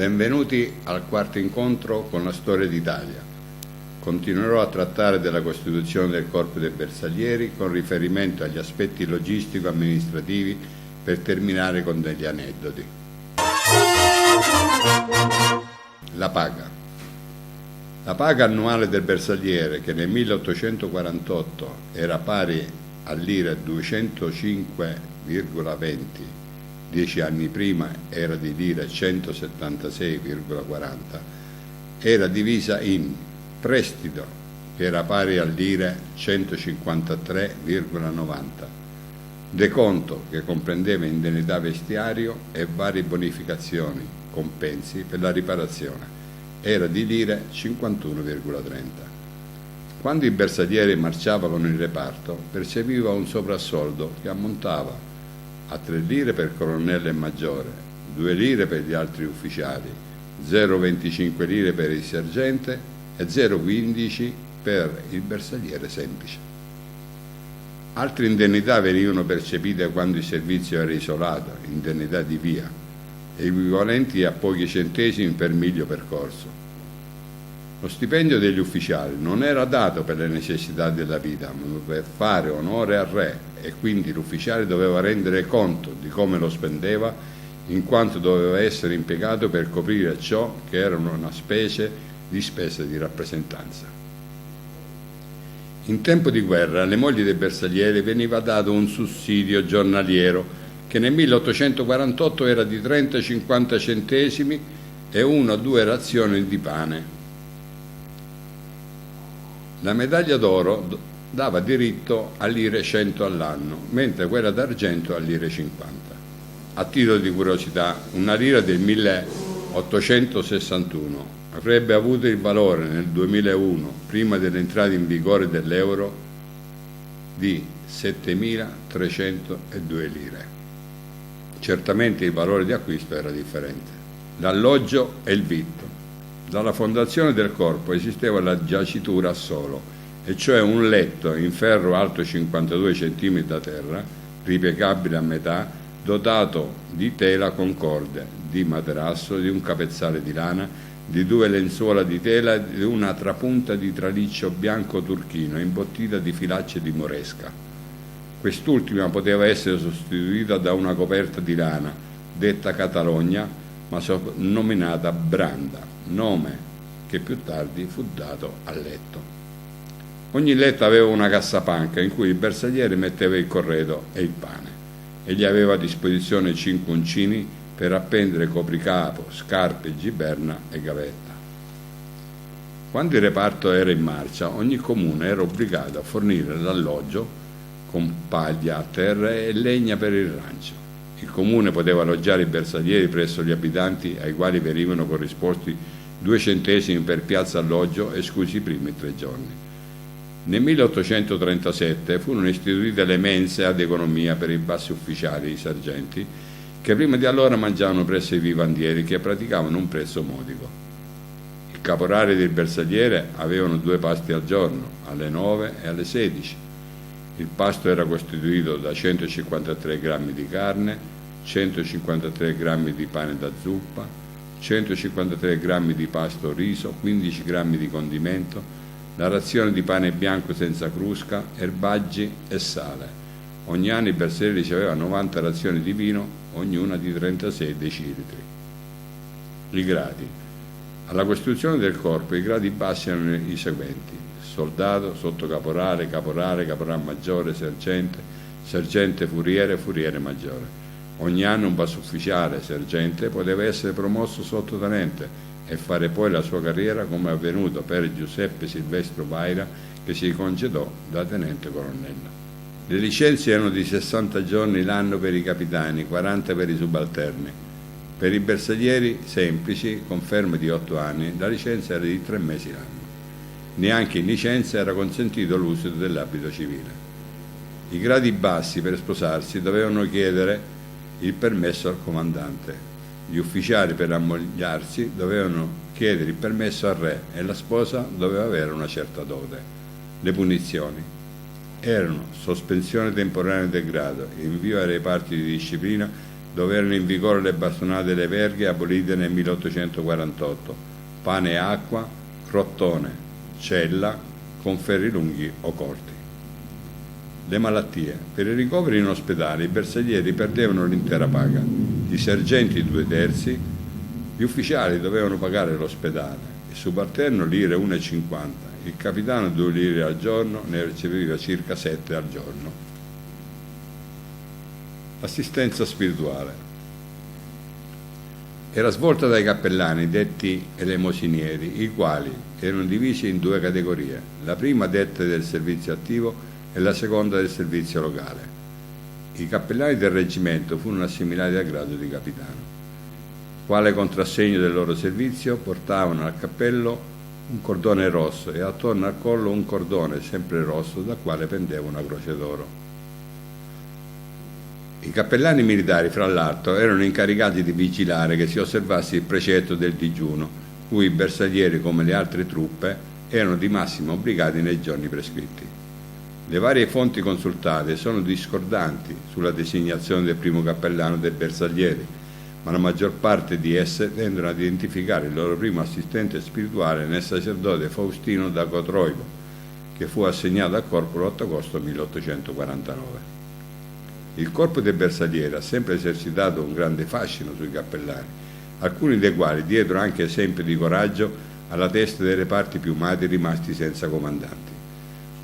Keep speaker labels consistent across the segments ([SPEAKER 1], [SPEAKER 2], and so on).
[SPEAKER 1] Benvenuti al quarto incontro con la storia d'Italia. Continuerò a trattare della costituzione del Corpo dei Bersaglieri con riferimento agli aspetti logistico-amministrativi per terminare con degli aneddoti. La paga. La paga annuale del bersagliere, che nel 1848 era pari all'ira 205,20, 10 anni prima era di lira 176,40, era divisa in prestito, che era pari a lire 153,90, deconto, che comprendeva indennità vestiario e varie bonificazioni, compensi per la riparazione, era di lire 51,30. Quando i bersaglieri marciavano in reparto, percepiva un soprassoldo che ammontava a 3 lire per colonnello e maggiore, 2 lire per gli altri ufficiali, 0,25 lire per il sergente e 0,15 per il bersagliere semplice. Altre indennità venivano percepite quando il servizio era isolato, indennità di via, equivalenti a pochi centesimi per miglio percorso. Lo stipendio degli ufficiali non era dato per le necessità della vita, ma per fare onore al re, e quindi l'ufficiale doveva rendere conto di come lo spendeva, in quanto doveva essere impiegato per coprire ciò che era una specie di spesa di rappresentanza. In tempo di guerra alle mogli dei bersaglieri veniva dato un sussidio giornaliero che nel 1848 era di 30-50 centesimi e 1 o 2 razioni di pane. La medaglia d'oro dava diritto a lire 100 all'anno, mentre quella d'argento a lire 50. A titolo di curiosità, una lira del 1861 avrebbe avuto il valore nel 2001, prima dell'entrata in vigore dell'euro, di 7.302 lire. Certamente il valore di acquisto era differente. L'alloggio e il vitto. Dalla fondazione del corpo esisteva la giacitura a solo, e cioè un letto in ferro alto 52 cm da terra, ripiegabile a metà, dotato di tela con corde, di materasso, di un capezzale di lana, di 2 lenzuola di tela e di una trapunta di traliccio bianco turchino imbottita di filacce di moresca. Quest'ultima poteva essere sostituita da una coperta di lana, detta catalogna, ma soprannominata branda, nome che più tardi fu dato al letto. Ogni letto aveva una cassapanca in cui il bersagliere metteva il corredo e il pane. Egli aveva a disposizione 5 uncini per appendere copricapo, scarpe, giberna e gavetta. Quando il reparto era in marcia, ogni comune era obbligato a fornire l'alloggio con paglia a terra e legna per il rancio. Il comune poteva alloggiare i bersaglieri presso gli abitanti ai quali venivano corrisposti 2 centesimi per piazza alloggio, esclusi i primi 3 giorni. Nel 1837 furono istituite le mense ad economia per i bassi ufficiali, i sergenti, che prima di allora mangiavano presso i vivandieri, che praticavano un prezzo modico. Il caporale del bersagliere avevano 2 pasti al giorno, alle 9 e alle 16. Il pasto era costituito da 153 grammi di carne, 153 grammi di pane da zuppa, 153 grammi di pasto riso, 15 grammi di condimento, la razione di pane bianco senza crusca, erbaggi e sale. Ogni anno i bersaglieri ricevevano 90 razioni di vino, ognuna di 36 decilitri. I gradi. Alla costituzione del corpo i gradi bassi erano i seguenti: soldato, sottocaporale, caporale, caporale maggiore, sergente, sergente furiere, furiere maggiore. Ogni anno un bassufficiale, sergente, poteva essere promosso sottotenente e fare poi la sua carriera, come è avvenuto per Giuseppe Silvestro Vaira, che si concedò da tenente colonnello. Le licenze erano di 60 giorni l'anno per i capitani, 40 per i subalterni. Per i bersaglieri semplici, con fermo di 8 anni, la licenza era di 3 mesi l'anno. Neanche in licenza era consentito l'uso dell'abito civile. I gradi bassi per sposarsi dovevano chiedere il permesso al comandante. Gli ufficiali per ammogliarsi dovevano chiedere il permesso al re e la sposa doveva avere una certa dote. Le punizioni erano sospensione temporanea del grado, invio ai reparti di disciplina dove erano in vigore le bastonate delle verghe abolite nel 1848, pane e acqua, crottone, cella, con ferri lunghi o corti. Le malattie. Per i ricoveri in ospedale i bersaglieri perdevano l'intera paga, i sergenti 2/3, gli ufficiali dovevano pagare l'ospedale, il subalterno lire 1,50, il capitano 2 lire al giorno, ne riceveva circa 7 al giorno. Assistenza spirituale. Era svolta dai cappellani detti elemosinieri, i quali erano divisi in 2 categorie, la prima detta del servizio attivo e la seconda del servizio locale. I cappellani del reggimento furono assimilati al grado di capitano. Quale contrassegno del loro servizio portavano al cappello un cordone rosso e attorno al collo un cordone sempre rosso dal quale pendeva una croce d'oro. I cappellani militari, fra l'altro, erano incaricati di vigilare che si osservasse il precetto del digiuno, cui i bersaglieri, come le altre truppe, erano di massima obbligati nei giorni prescritti. Le varie fonti consultate sono discordanti sulla designazione del primo cappellano dei bersaglieri, ma la maggior parte di esse tendono ad identificare il loro primo assistente spirituale nel sacerdote Faustino da Cotroilo, che fu assegnato al corpo l'8 agosto 1849. Il corpo dei bersaglieri ha sempre esercitato un grande fascino sui cappellani, alcuni dei quali diedero anche esempio di coraggio alla testa dei reparti più mati rimasti senza comandanti.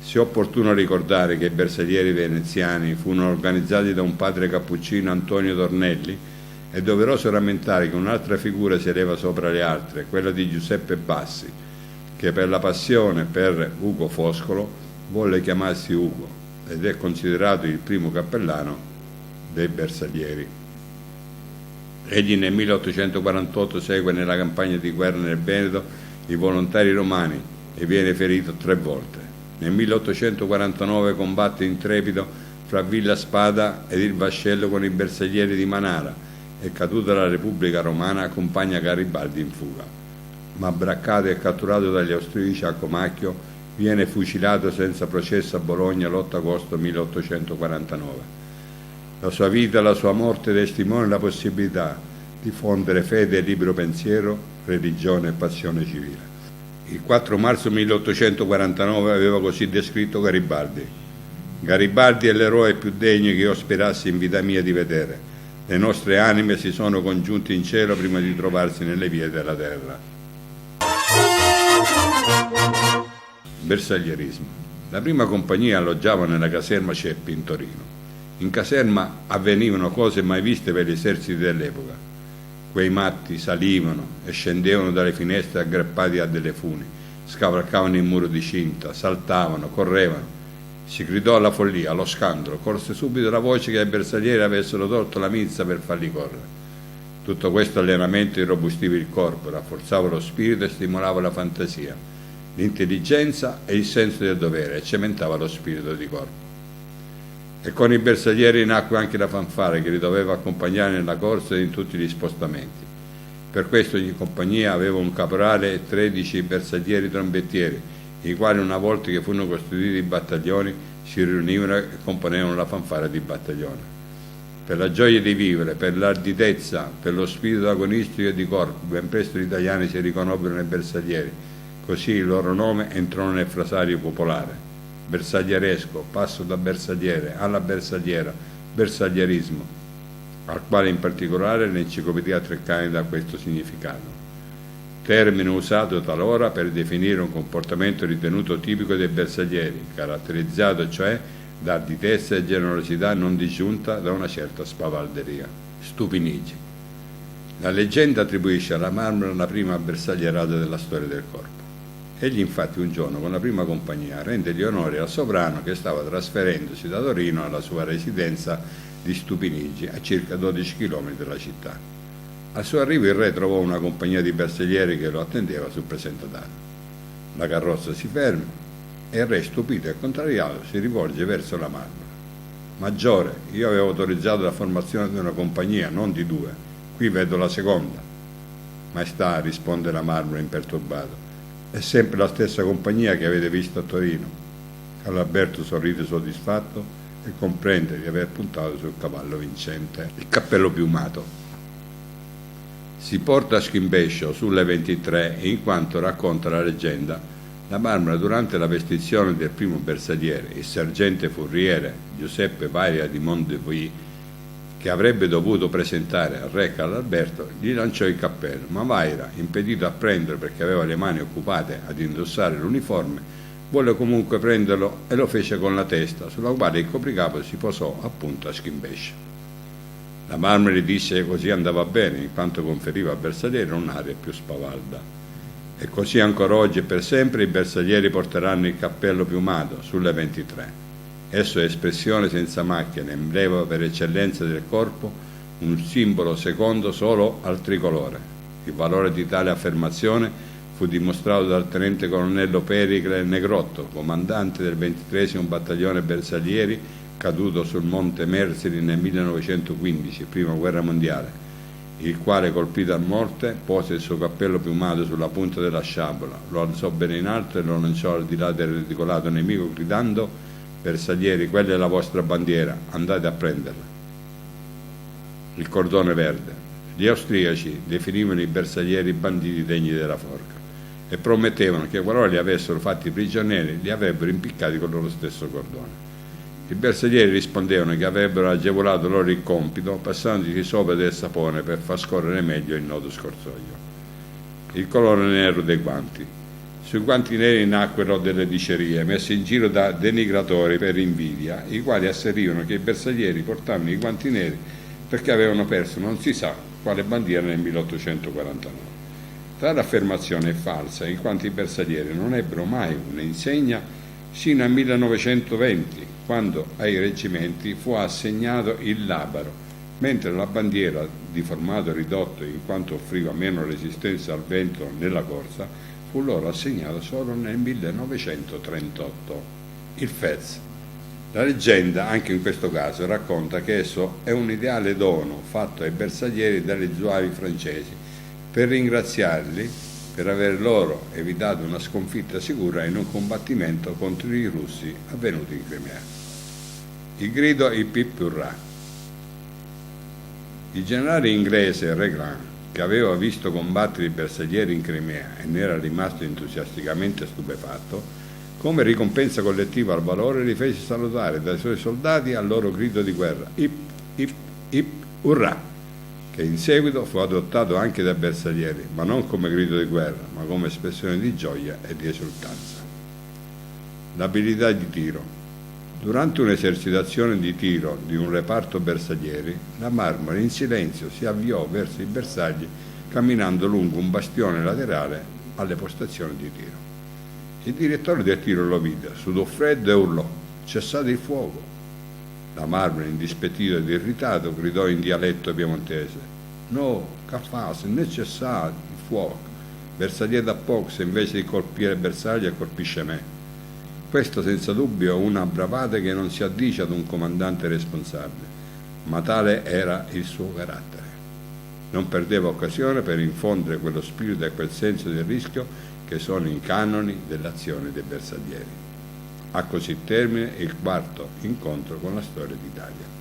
[SPEAKER 1] Sia opportuno ricordare che i bersaglieri veneziani furono organizzati da un padre cappuccino, Antonio Tornelli. È doveroso rammentare che un'altra figura si eleva sopra le altre, quella di Giuseppe Bassi, che per la passione per Ugo Foscolo volle chiamarsi Ugo ed è considerato il primo cappellano dei bersaglieri. Egli nel 1848 segue nella campagna di guerra nel Veneto i volontari romani e viene ferito 3 volte. Nel 1849 combatte intrepido fra Villa Spada ed il Vascello con i bersaglieri di Manara e, caduta la Repubblica Romana, accompagna Garibaldi in fuga. Ma braccato e catturato dagli austriaci a Comacchio, viene fucilato senza processo a Bologna l'8 agosto 1849. La sua vita e la sua morte testimoniano la possibilità di fondere fede e libero pensiero, religione e passione civile. Il 4 marzo 1849 aveva così descritto Garibaldi: Garibaldi è l'eroe più degno che io sperassi in vita mia di vedere. Le nostre anime si sono congiunte in cielo prima di trovarsi nelle vie della terra. Bersaglierismo. La prima compagnia alloggiava nella caserma Ceppi in Torino. In caserma avvenivano cose mai viste per gli eserciti dell'epoca. Quei matti salivano e scendevano dalle finestre aggrappati a delle funi, scavalcavano il muro di cinta, saltavano, correvano. Si gridò alla follia, allo scandalo, corse subito la voce che ai bersaglieri avessero tolto la milza per farli correre. Tutto questo allenamento irrobustiva il corpo, rafforzava lo spirito e stimolava la fantasia, l'intelligenza e il senso del dovere e cementava lo spirito di corpo. E con i bersaglieri nacque anche la fanfara che li doveva accompagnare nella corsa e in tutti gli spostamenti. Per questo ogni compagnia aveva un caporale e 13 bersaglieri trombettieri, i quali una volta che furono costituiti i battaglioni si riunivano e componevano la fanfara di battaglione. Per la gioia di vivere, per l'arditezza, per lo spirito agonistico e di corpo, ben presto gli italiani si riconobbero nei bersaglieri, così il loro nome entrò nel frasario popolare. Bersaglieresco, passo da bersagliere alla bersagliera, bersaglierismo, al quale in particolare l'enciclopedia Treccani dà questo significato. Termine usato talora per definire un comportamento ritenuto tipico dei bersaglieri, caratterizzato cioè da arditezza e generosità non disgiunta da una certa spavalderia. Stupinigi. La leggenda attribuisce alla Marmora la prima bersaglierata della storia del corpo. Egli infatti un giorno con la prima compagnia rende gli onori al sovrano che stava trasferendosi da Torino alla sua residenza di Stupinigi, a circa 12 km dalla città. Al suo arrivo il re trovò una compagnia di bersaglieri che lo attendeva sul presentatario. La carrozza si ferma e il re, stupito e contrariato, si rivolge verso la Marmora. Maggiore, io avevo autorizzato la formazione di una compagnia, non di 2. Qui vedo la seconda. Maestà, risponde la Marmora imperturbato. È sempre la stessa compagnia che avete visto a Torino. Carlo Alberto sorride soddisfatto e comprende di aver puntato sul cavallo vincente. Il cappello piumato. Si porta a schimbescio sulle 23 e in quanto racconta la leggenda, la Marmora durante la vestizione del primo bersagliere, il sergente furriere Giuseppe Varia di Mondevì, che avrebbe dovuto presentare al re Carlo Alberto, gli lanciò il cappello, ma Vaira, impedito a prenderlo perché aveva le mani occupate ad indossare l'uniforme, volle comunque prenderlo e lo fece con la testa, sulla quale il copricapo si posò appunto a schimbescio. La Marmora gli disse che così andava bene, in quanto conferiva al bersagliere un'aria più spavalda. E così ancora oggi e per sempre i bersaglieri porteranno il cappello piumato sulle 23. Esso è espressione senza macchia, emblema per eccellenza del corpo, un simbolo secondo solo al tricolore. Il valore di tale affermazione fu dimostrato dal tenente colonnello Pericle Negrotto, comandante del 23° battaglione bersaglieri, caduto sul Monte Mersini nel 1915, prima guerra mondiale, il quale, colpito a morte, pose il suo cappello piumato sulla punta della sciabola, lo alzò bene in alto e lo lanciò al di là del ridicolato nemico gridando: «Bersaglieri, quella è la vostra bandiera, andate a prenderla». Il cordone verde. Gli austriaci definivano i bersaglieri banditi degni della forca e promettevano che qualora li avessero fatti prigionieri li avrebbero impiccati con il loro stesso cordone. I bersaglieri rispondevano che avrebbero agevolato loro il compito passandoci sopra del sapone per far scorrere meglio il nodo scorsoio. Il colore nero dei guanti. Sui guanti neri nacquero delle dicerie messe in giro da denigratori per invidia, i quali asserivano che i bersaglieri portavano i guanti neri perché avevano perso non si sa quale bandiera nel 1849. Tale affermazione è falsa, in quanto i bersaglieri non ebbero mai un'insegna sino al 1920, quando ai reggimenti fu assegnato il labaro, mentre la bandiera, di formato ridotto in quanto offriva meno resistenza al vento nella corsa, fu loro assegnata solo nel 1938. Il Fez. La leggenda, anche in questo caso, racconta che esso è un ideale dono fatto ai bersaglieri dalle zuavi francesi per ringraziarli per aver loro evitato una sconfitta sicura in un combattimento contro i russi avvenuto in Crimea. Il grido Hip Hip Urrà. Il generale inglese Raglan, che aveva visto combattere i bersaglieri in Crimea e ne era rimasto entusiasticamente stupefatto, come ricompensa collettiva al valore li fece salutare dai suoi soldati al loro grido di guerra Hip Hip Hip Urrà, che in seguito fu adottato anche dai bersaglieri, ma non come grido di guerra, ma come espressione di gioia e di esultanza. L'abilità di tiro. Durante un'esercitazione di tiro di un reparto bersaglieri, la Marmora in silenzio si avviò verso i bersagli camminando lungo un bastione laterale alle postazioni di tiro. Il direttore del tiro lo vide, sudò freddo e urlò: «Cessate il fuoco!». La Marmora, indispettito ed irritato, gridò in dialetto piemontese: «No, caffase, né cessate il fuoco! Bersagliere da poco, se invece di colpire bersaglia colpisce me». Questo senza dubbio è una bravata che non si addice ad un comandante responsabile, ma tale era il suo carattere. Non perdeva occasione per infondere quello spirito e quel senso del rischio che sono i canoni dell'azione dei bersaglieri. Ha così termine il quarto incontro con la storia d'Italia.